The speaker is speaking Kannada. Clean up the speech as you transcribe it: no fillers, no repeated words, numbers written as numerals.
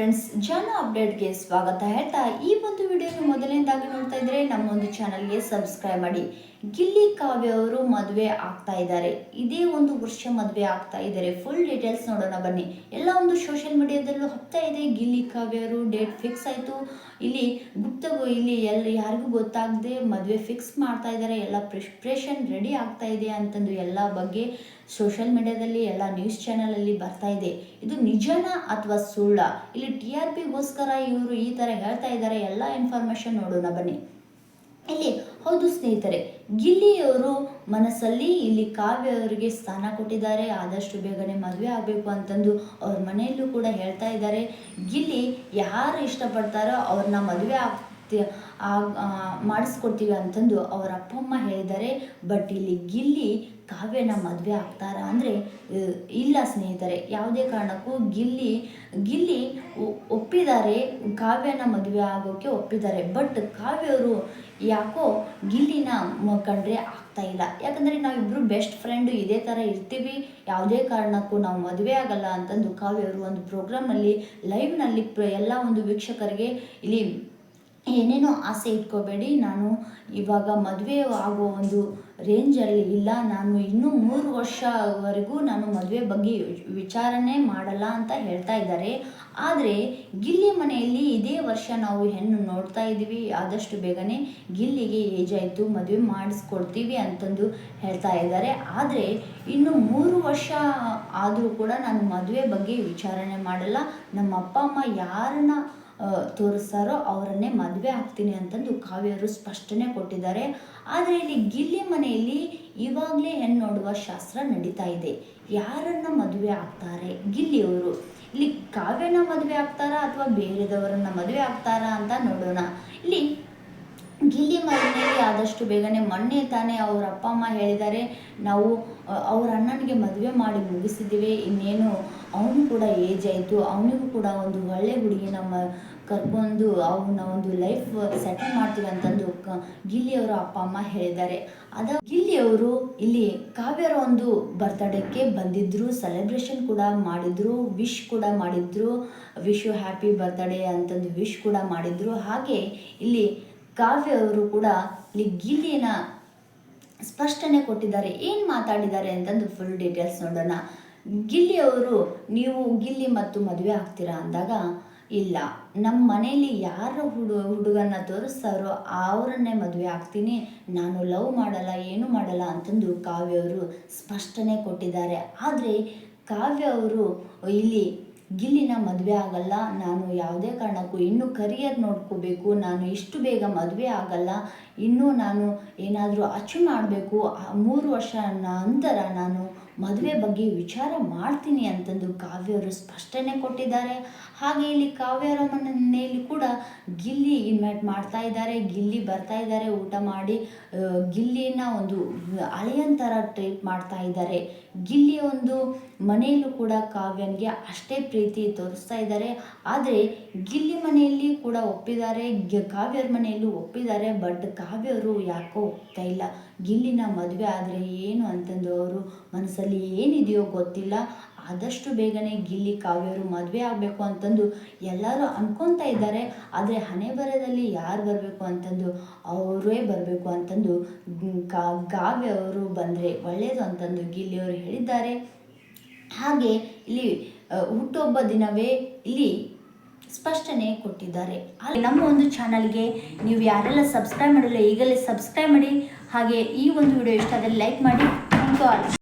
ಫ್ರೆಂಡ್ಸ್, ಜಾನ ಅಪ್ಡೇಟ್ಗೆ ಸ್ವಾಗತ ಹೇಳ್ತಾ ಈ ಒಂದು ವಿಡಿಯೋನ ಮೊದಲನೇದಾಗಿ ನೋಡ್ತಾ ಇದ್ರೆ ನಮ್ಮ ಒಂದು ಚಾನಲ್ಗೆ ಸಬ್ಸ್ಕ್ರೈಬ್ ಮಾಡಿ. ಗಿಲ್ಲಿ ಕಾವ್ಯ ಅವರು ಮದುವೆ ಆಗ್ತಾ ಇದ್ದಾರೆ. ಇದೇ ಒಂದು ವರ್ಷ ಮದುವೆ ಆಗ್ತಾ ಇದ್ದಾರೆ. ಫುಲ್ ಡೀಟೇಲ್ಸ್ ನೋಡೋಣ ಬನ್ನಿ. ಎಲ್ಲ ಒಂದು ಸೋಷಿಯಲ್ ಮೀಡಿಯಾದಲ್ಲೂ ಹಬ್ತಾ ಇದೆ. ಗಿಲ್ಲಿ ಕಾವ್ಯ ಅವರು ಡೇಟ್ ಫಿಕ್ಸ್ ಆಯಿತು. ಇಲ್ಲಿ ಇಲ್ಲಿ ಯಾರಿಗೂ ಗೊತ್ತಾಗದೆ ಮದುವೆ ಫಿಕ್ಸ್ ಮಾಡ್ತಾ ಇದ್ದಾರೆ. ಎಲ್ಲ ಪ್ರಿಪ್ರೇಷನ್ ರೆಡಿ ಆಗ್ತಾ ಇದೆ ಅಂತಂದು ಎಲ್ಲ ಬಗ್ಗೆ ಸೋಷಿಯಲ್ ಮೀಡಿಯಾದಲ್ಲಿ ಎಲ್ಲ ನ್ಯೂಸ್ ಚಾನಲಲ್ಲಿ ಬರ್ತಾ ಇದೆ. ಇದು ನಿಜನಾ ಅಥವಾ ಸುಳ್ಳ? ಇಲ್ಲಿ TRPಗೋಸ್ಕರ ಇವರು ಈ ಥರ ಹೇಳ್ತಾ ಇದ್ದಾರೆ. ಎಲ್ಲ ಇನ್ಫಾರ್ಮೇಷನ್ ನೋಡೋಣ ಬನ್ನಿ. ಇಲ್ಲಿ ಹೌದು ಸ್ನೇಹಿತರೆ, ಗಿಲ್ಲಿಯವರು ಮನಸ್ಸಲ್ಲಿ ಇಲ್ಲಿ ಕಾವ್ಯ ಅವರಿಗೆ ಸ್ಥಾನ ಕೊಟ್ಟಿದ್ದಾರೆ. ಆದಷ್ಟು ಬೇಗನೆ ಮದುವೆ ಆಗಬೇಕು ಅಂತಂದು ಅವ್ರ ಮನೆಯಲ್ಲೂ ಕೂಡ ಹೇಳ್ತಾ ಇದ್ದಾರೆ. ಗಿಲ್ಲಿ ಯಾರು ಇಷ್ಟಪಡ್ತಾರೋ ಅವ್ರನ್ನ ಮದುವೆ ಮಾಡಿಸ್ಕೊಡ್ತೀವಿ ಅಂತಂದು ಅವರ ಅಪ್ಪ ಅಮ್ಮ ಹೇಳಿದ್ದಾರೆ. ಬಟ್ ಇಲ್ಲಿ ಗಿಲ್ಲಿ ಕಾವ್ಯನ ಮದುವೆ ಆಗ್ತಾರಾ ಅಂದರೆ ಇಲ್ಲ ಸ್ನೇಹಿತರೆ, ಯಾವುದೇ ಕಾರಣಕ್ಕೂ ಗಿಲ್ಲಿ ಒಪ್ಪಿದ್ದಾರೆ, ಕಾವ್ಯನ ಮದುವೆ ಆಗೋಕ್ಕೆ ಒಪ್ಪಿದ್ದಾರೆ. ಬಟ್ ಕಾವ್ಯವರು ಯಾಕೋ ಗಿಲ್ಲಿನ ಕಂಡ್ರೆ ಆಗ್ತಾ ಇಲ್ಲ. ಯಾಕಂದರೆ ನಾವಿಬ್ಬರು ಬೆಸ್ಟ್ ಫ್ರೆಂಡು, ಇದೇ ಥರ ಇರ್ತೀವಿ, ಯಾವುದೇ ಕಾರಣಕ್ಕೂ ನಾವು ಮದುವೆ ಆಗಲ್ಲ ಅಂತಂದು ಕಾವ್ಯವರು ಒಂದು ಪ್ರೋಗ್ರಾಮ್ನಲ್ಲಿ ಲೈವ್ನಲ್ಲಿ ಎಲ್ಲ ಒಂದು ವೀಕ್ಷಕರಿಗೆ ಇಲ್ಲಿ ಏನೇನೋ ಆಸೆ ಇಟ್ಕೋಬೇಡಿ, ನಾನು ಇವಾಗ ಮದುವೆ ಆಗೋ ಒಂದು ರೇಂಜಲ್ಲಿ ಇಲ್ಲ, ನಾನು ಇನ್ನೂ 3 ವರ್ಷವರೆಗೂ ನಾನು ಮದುವೆ ಬಗ್ಗೆ ವಿಚಾರಣೆ ಮಾಡಲ್ಲ ಅಂತ ಹೇಳ್ತಾ ಇದ್ದಾರೆ. ಆದರೆ ಗಿಲ್ಲಿ ಮನೆಯಲ್ಲಿ ಇದೇ ವರ್ಷ ನಾವು ಹೆಣ್ಣು ನೋಡ್ತಾ ಇದ್ದೀವಿ, ಆದಷ್ಟು ಬೇಗನೆ ಗಿಲ್ಲಿಗೆ ಏಜ್ ಆಯಿತು, ಮದುವೆ ಮಾಡಿಸ್ಕೊಡ್ತೀವಿ ಅಂತಂದು ಹೇಳ್ತಾ ಇದ್ದಾರೆ. ಆದರೆ ಇನ್ನು 3 ವರ್ಷ ಆದರೂ ಕೂಡ ನಾನು ಮದುವೆ ಬಗ್ಗೆ ವಿಚಾರಣೆ ಮಾಡಲ್ಲ, ನಮ್ಮ ಅಪ್ಪ ಅಮ್ಮ ಯಾರನ್ನ ತೋರಿಸ್ತಾರೋ ಅವರನ್ನೇ ಮದುವೆ ಆಗ್ತೀನಿ ಅಂತಂದು ಕಾವ್ಯವರು ಸ್ಪಷ್ಟನೆ ಕೊಟ್ಟಿದ್ದಾರೆ. ಆದರೆ ಇಲ್ಲಿ ಗಿಲ್ಲಿ ಮನೆಯಲ್ಲಿ ಇವಾಗಲೇ ಹೆಣ್ಣು ನೋಡುವ ಶಾಸ್ತ್ರ ನಡೀತಾ ಇದೆ. ಯಾರನ್ನ ಮದುವೆ ಆಗ್ತಾರೆ ಗಿಲ್ಲಿಯವರು? ಇಲ್ಲಿ ಕಾವ್ಯನ ಮದುವೆ ಆಗ್ತಾರಾ ಅಥವಾ ಬೇರೆದವರನ್ನ ಮದುವೆ ಆಗ್ತಾರಾ ಅಂತ ನೋಡೋಣ. ಇಲ್ಲಿ ಗಿಲ್ಲಿ ಮನೆಯಲ್ಲಿ ಆದಷ್ಟು ಬೇಗನೆ ಮೊನ್ನೆ ತಾನೇ ಅವ್ರ ಅಪ್ಪ ಅಮ್ಮ ಹೇಳಿದ್ದಾರೆ, ನಾವು ಅವ್ರ ಅಣ್ಣನಿಗೆ ಮದುವೆ ಮಾಡಿ ಮುಗಿಸಿದ್ದೀವಿ, ಇನ್ನೇನು ಅವನು ಕೂಡ ಏಜ್ ಆಯಿತು, ಅವನಿಗೂ ಕೂಡ ಒಂದು ಒಳ್ಳೆ ಹುಡುಗಿನ ಕರ್ಕೊಂಡು ಅವನ ಒಂದು ಲೈಫ್ ಸೆಟಲ್ ಮಾಡ್ತೀವಿ ಅಂತಂದು ಗಿಲ್ಲಿಯವರ ಅಪ್ಪ ಅಮ್ಮ ಹೇಳಿದ್ದಾರೆ. ಗಿಲ್ಲಿಯವರು ಇಲ್ಲಿ ಕಾವ್ಯರ ಒಂದು ಬರ್ತಡೇಕ್ಕೆ ಬಂದಿದ್ದರು, ಸೆಲೆಬ್ರೇಷನ್ ಕೂಡ ಮಾಡಿದರು, ವಿಶ್ ಕೂಡ ಮಾಡಿದ್ರು, ವಿಶ್ ಯು ಹ್ಯಾಪಿ ಬರ್ತ್ಡೇ ಅಂತಂದು ವಿಶ್ ಕೂಡ ಮಾಡಿದ್ರು. ಹಾಗೆ ಇಲ್ಲಿ ಕಾವ್ಯ ಅವರು ಕೂಡ ಇಲ್ಲಿ ಗಿಲ್ಲಿನ ಸ್ಪಷ್ಟನೆ ಕೊಟ್ಟಿದ್ದಾರೆ. ಏನು ಮಾತಾಡಿದ್ದಾರೆ ಅಂತಂದು ಫುಲ್ ಡೀಟೇಲ್ಸ್ ನೋಡೋಣ. ಗಿಲ್ಲಿಯವರು, ನೀವು ಗಿಲ್ಲಿ ಮತ್ತು ಮದುವೆ ಆಗ್ತೀರಾ ಅಂದಾಗ, ಇಲ್ಲ, ನಮ್ಮ ಮನೆಯಲ್ಲಿ ಯಾರು ಹುಡುಗನ್ನ ತೋರಿಸ್ತಾರೋ ಅವರನ್ನೇ ಮದುವೆ ಆಗ್ತೀನಿ, ನಾನು ಲವ್ ಮಾಡಲ್ಲ, ಏನು ಮಾಡಲ್ಲ ಅಂತಂದು ಕಾವ್ಯ ಅವರು ಸ್ಪಷ್ಟನೆ ಕೊಟ್ಟಿದ್ದಾರೆ. ಆದರೆ ಕಾವ್ಯ ಅವರು ಇಲ್ಲಿ ಗಿಲ್ಲಿನ ಮದುವೆ ಆಗಲ್ಲ, ನಾನು ಯಾವುದೇ ಕಾರಣಕ್ಕೂ ಇನ್ನೂ ಕರಿಯರ್ ನೋಡ್ಕೋಬೇಕು, ನಾನು ಇಷ್ಟು ಬೇಗ ಮದುವೆ ಆಗಲ್ಲ, ಇನ್ನೂ ನಾನು ಏನಾದರೂ ಅಚೀವ್ ಮಾಡಬೇಕು, 3 ವರ್ಷ ನಂತರ ನಾನು ಮದುವೆ ಬಗ್ಗೆ ವಿಚಾರ ಮಾಡ್ತೀನಿ ಅಂತಂದು ಕಾವ್ಯವರು ಸ್ಪಷ್ಟನೆ ಕೊಟ್ಟಿದ್ದಾರೆ. ಹಾಗೆ ಇಲ್ಲಿ ಕಾವ್ಯರ ಮನೆಯಲ್ಲಿ ಕೂಡ ಗಿಲ್ಲಿ ಇನ್ವೈಟ್ ಮಾಡ್ತಾ ಇದ್ದಾರೆ, ಗಿಲ್ಲಿ ಬರ್ತಾ ಇದ್ದಾರೆ ಊಟ ಮಾಡಿ, ಗಿಲ್ಲಿನ ಒಂದು ಅಳಿಯನ್ ಥರ ಟ್ರೀಟ್ ಮಾಡ್ತಾ ಇದ್ದಾರೆ. ಗಿಲ್ಲಿಯ ಒಂದು ಮನೆಯಲ್ಲೂ ಕೂಡ ಕಾವ್ಯನಿಗೆ ಅಷ್ಟೇ ಪ್ರೀತಿ ತೋರಿಸ್ತಾ ಇದ್ದಾರೆ. ಆದರೆ ಗಿಲ್ಲಿ ಮನೆಯಲ್ಲಿ ಕೂಡ ಒಪ್ಪಿದ್ದಾರೆ, ಕಾವ್ಯರ ಮನೆಯಲ್ಲೂ ಒಪ್ಪಿದ್ದಾರೆ. ಬಟ್ ಕಾವ್ಯವರು ಯಾಕೋ ಒಪ್ತಾ ಇಲ್ಲ. ಗಿಲ್ಲಿನ ಮದುವೆ ಆದರೆ ಏನು ಅಂತಂದು ಅವರು ಮನಸ್ಸಲ್ಲಿ ಏನಿದೆಯೋ ಗೊತ್ತಿಲ್ಲ. ಆದಷ್ಟು ಬೇಗನೆ ಗಿಲ್ಲಿ ಕಾವ್ಯವರು ಮದುವೆ ಆಗಬೇಕು ಅಂತಂದು ಎಲ್ಲರೂ ಅನ್ಕೊತಾ ಇದ್ದಾರೆ. ಆದರೆ ಹಣೆ ಬರದಲ್ಲಿ ಯಾರು ಬರಬೇಕು ಅಂತಂದು ಅವರೇ ಬರಬೇಕು ಅಂತಂದು ಕಾವ್ಯ ಅವರು ಬಂದರೆ ಒಳ್ಳೆಯದು ಅಂತಂದು ಗಿಲ್ಲಿಯವರು ಹೇಳಿದ್ದಾರೆ. ಹಾಗೆ ಇಲ್ಲಿ ಹುಟ್ಟುಹಬ್ಬ ದಿನವೇ ಇಲ್ಲಿ ಸ್ಪಷ್ಟನೆ ಕೊಟ್ಟಿದ್ದಾರೆ. ನಮ್ಮ ಒಂದು ಚಾನಲ್ಗೆ ನೀವು ಯಾರೆಲ್ಲ ಸಬ್ಸ್ಕ್ರೈಬ್ ಮಾಡಿಲ್ಲ ಈಗಲೇ ಸಬ್ಸ್ಕ್ರೈಬ್ ಮಾಡಿ. ಹಾಗೆ ಈ ಒಂದು ವಿಡಿಯೋ ಇಷ್ಟ ಆದರೆ ಲೈಕ್ ಮಾಡಿ. Thank you all.